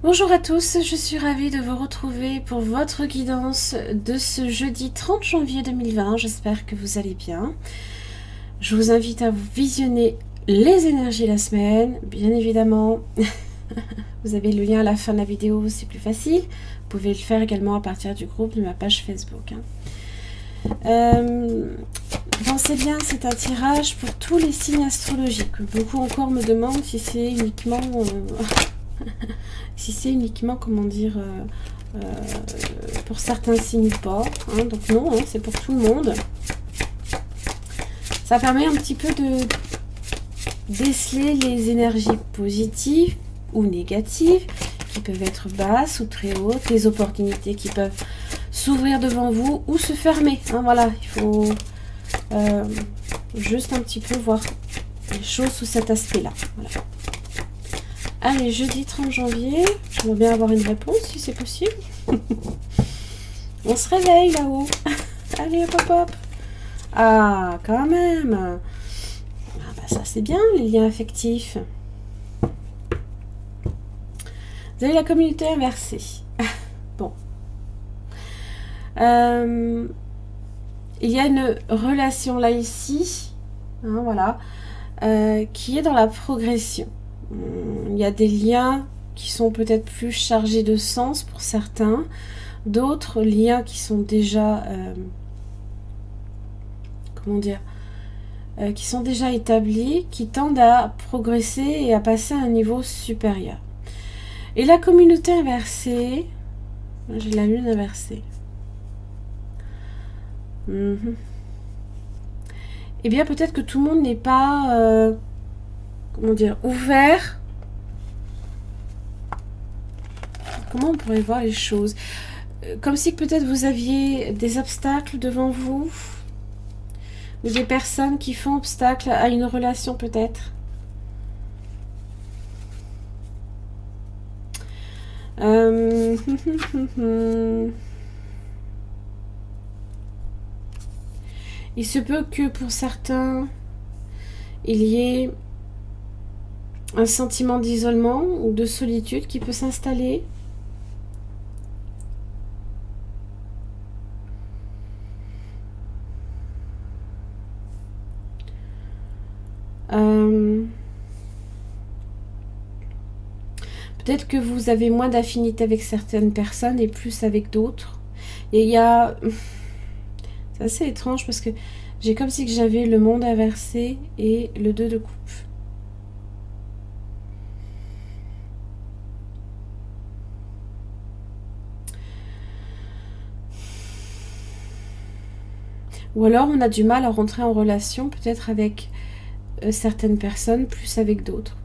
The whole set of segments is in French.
Bonjour à tous, je suis ravie de vous retrouver pour votre guidance de ce jeudi 30 janvier 2020. J'espère que vous allez bien. Je vous invite à vous visionner les énergies de la semaine, bien évidemment. Vous avez le lien à la fin de la vidéo, c'est plus facile. Vous pouvez le faire également à partir du groupe de ma page Facebook. Pensez bien, c'est un tirage pour tous les signes astrologiques. Beaucoup encore me demandent si c'est uniquement... si c'est uniquement, comment dire, pour certains signes ou pas. Hein, donc non, hein, c'est pour tout le monde. Ça permet un petit peu de déceler les énergies positives ou négatives, qui peuvent être basses ou très hautes, les opportunités qui peuvent s'ouvrir devant vous ou se fermer. Hein, voilà, il faut juste un petit peu voir les choses sous cet aspect-là. Voilà. Allez, jeudi 30 janvier, j'aimerais bien avoir une réponse si c'est possible. On se réveille là-haut. Allez, hop, hop, hop. Ah, quand même. Ah, bah ça, c'est bien, les liens affectifs. Vous avez la communauté inversée. Bon. Il y a une relation là, ici, hein, voilà, qui est dans la progression. Il y a des liens qui sont peut-être plus chargés de sens pour certains, d'autres liens qui sont déjà, comment dire, qui sont déjà établis, qui tendent à progresser et à passer à un niveau supérieur. Et la communauté inversée, j'ai la lune inversée. Eh bien, peut-être que tout le monde n'est pas, comment dire, ouvert. Comment on pourrait voir les choses? Comme si peut-être vous aviez des obstacles devant vous, ou des personnes qui font obstacle à une relation peut-être. Il se peut que pour certains, il y ait un sentiment d'isolement ou de solitude qui peut s'installer. Peut-être que vous avez moins d'affinité avec certaines personnes et plus avec d'autres. Et il y a... C'est assez étrange parce que j'ai comme si j'avais le monde inversé et le 2 de coupe. Ou alors on a du mal à rentrer en relation peut-être avec certaines personnes plus avec d'autres.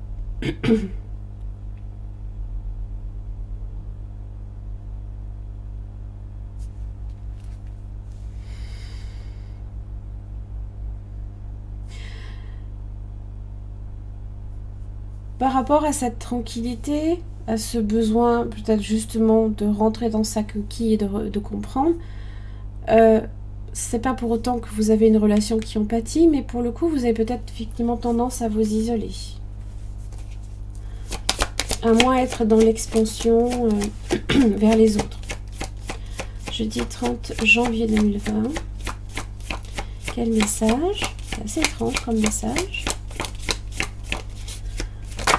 Par rapport à cette tranquillité, à ce besoin peut-être justement de rentrer dans sa coquille et de comprendre, c'est pas pour autant que vous avez une relation qui en pâtit, mais pour le coup vous avez peut-être effectivement tendance à vous isoler. À moins être dans l'expansion vers les autres. Jeudi 30 janvier 2020. Quel message? C'est assez étrange comme message.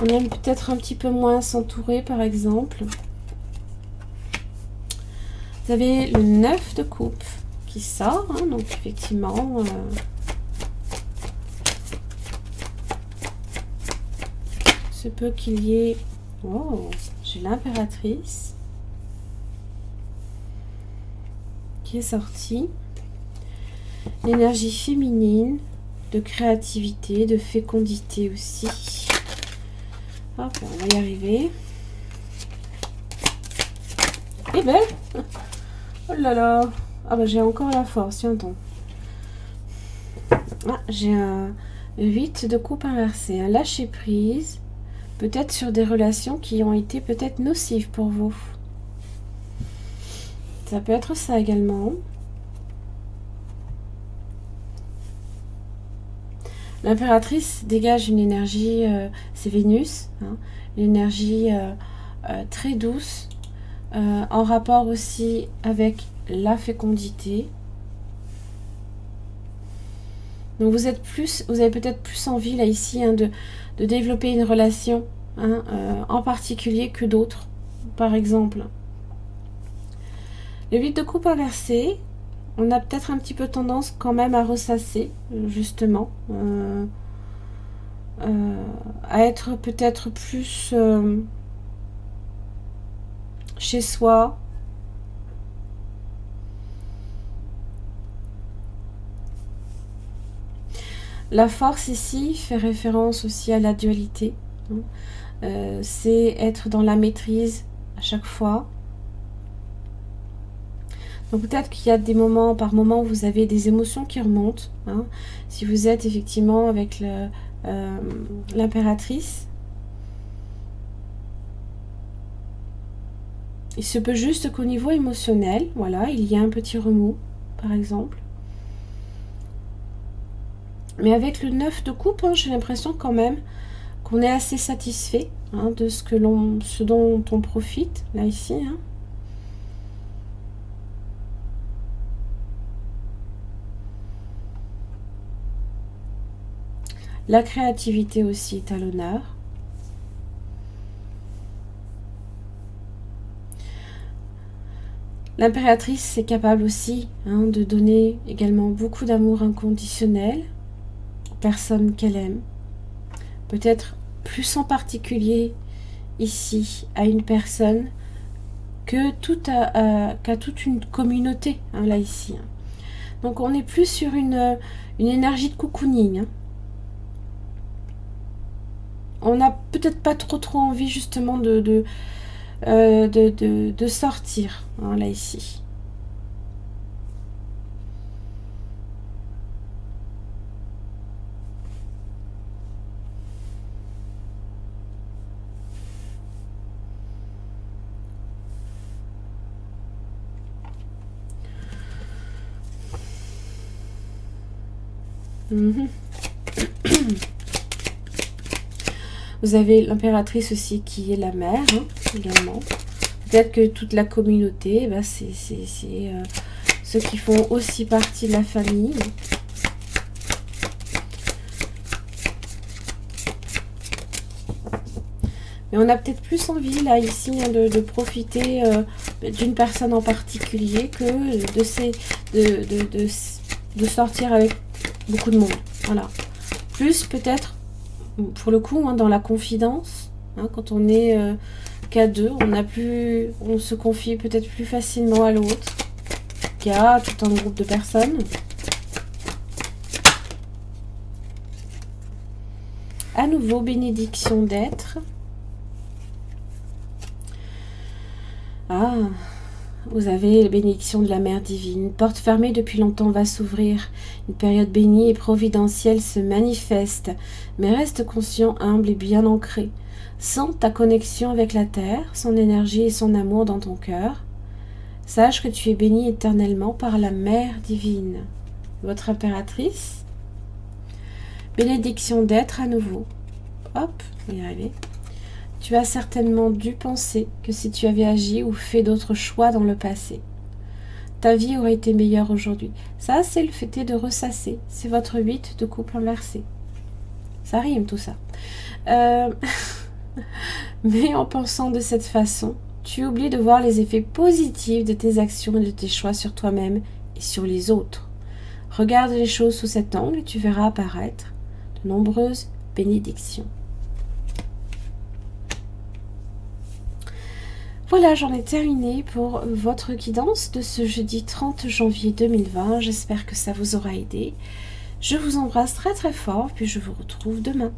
On aime peut-être un petit peu moins s'entourer, par exemple. Vous avez le 9 de coupe qui sort, hein, donc effectivement... se peut qu'il y ait... Oh, j'ai l'impératrice qui est sortie. L'énergie féminine, de créativité, de fécondité aussi. Hop, on va y arriver. Eh ben, oh là là. Ah bah j'ai encore la force, tiens donc. Ah, j'ai un 8 de coupe inversé, un lâcher prise, peut-être sur des relations qui ont été peut-être nocives pour vous. Ça peut être ça également. L'impératrice dégage une énergie, c'est Vénus, hein, l'énergie très douce, en rapport aussi avec la fécondité. Donc vous avez peut-être plus envie là ici hein, de développer une relation hein, en particulier que d'autres, par exemple. Le 8 de coupe inversé, on a peut-être un petit peu tendance quand même à ressasser, justement, à être peut-être plus chez soi. La force ici fait référence aussi à la dualité. C'est être dans la maîtrise à chaque fois. Donc peut-être qu'il y a des moments, par moments, où vous avez des émotions qui remontent. Hein, si vous êtes effectivement avec l'impératrice. Il se peut juste qu'au niveau émotionnel, voilà, il y a un petit remous, par exemple. Mais avec le 9 de coupe, hein, j'ai l'impression quand même qu'on est assez satisfait hein, de ce dont on profite, là, ici. Hein. La créativité aussi est à l'honneur. L'impératrice est capable aussi hein, de donner également beaucoup d'amour inconditionnel aux personnes qu'elle aime. Peut-être plus en particulier ici à une personne qu'à toute une communauté, hein, là ici. Donc on est plus sur une énergie de cocooning. Hein. On n'a peut-être pas trop envie justement de sortir, hein, là ici. Vous avez l'impératrice aussi qui est la mère, hein, également. Peut-être que toute la communauté, bah, c'est ceux qui font aussi partie de la famille. Mais on a peut-être plus envie, là, ici, hein, de profiter d'une personne en particulier que de sortir avec beaucoup de monde. Voilà. Plus, peut-être, pour le coup, hein, dans la confidence, hein, quand on est qu'à deux, on se confie peut-être plus facilement à l'autre qu'à tout un groupe de personnes. À nouveau, bénédiction d'être. Ah, vous avez la bénédiction de la Mère divine. Une porte fermée depuis longtemps va s'ouvrir. Une période bénie et providentielle se manifeste. Mais reste conscient, humble et bien ancré. Sens ta connexion avec la terre, son énergie et son amour dans ton cœur. Sache que tu es béni éternellement par la Mère divine. Votre impératrice. Bénédiction d'être à nouveau. Hop, on va y arriver. Tu as certainement dû penser que si tu avais agi ou fait d'autres choix dans le passé, ta vie aurait été meilleure aujourd'hui. Ça, c'est le fait de ressasser. C'est votre 8 de coupe inversé. Ça rime tout ça. Mais en pensant de cette façon, tu oublies de voir les effets positifs de tes actions et de tes choix sur toi-même et sur les autres. Regarde les choses sous cet angle et tu verras apparaître de nombreuses bénédictions. Voilà, j'en ai terminé pour votre guidance de ce jeudi 30 janvier 2020. J'espère que ça vous aura aidé. Je vous embrasse très fort, puis je vous retrouve demain.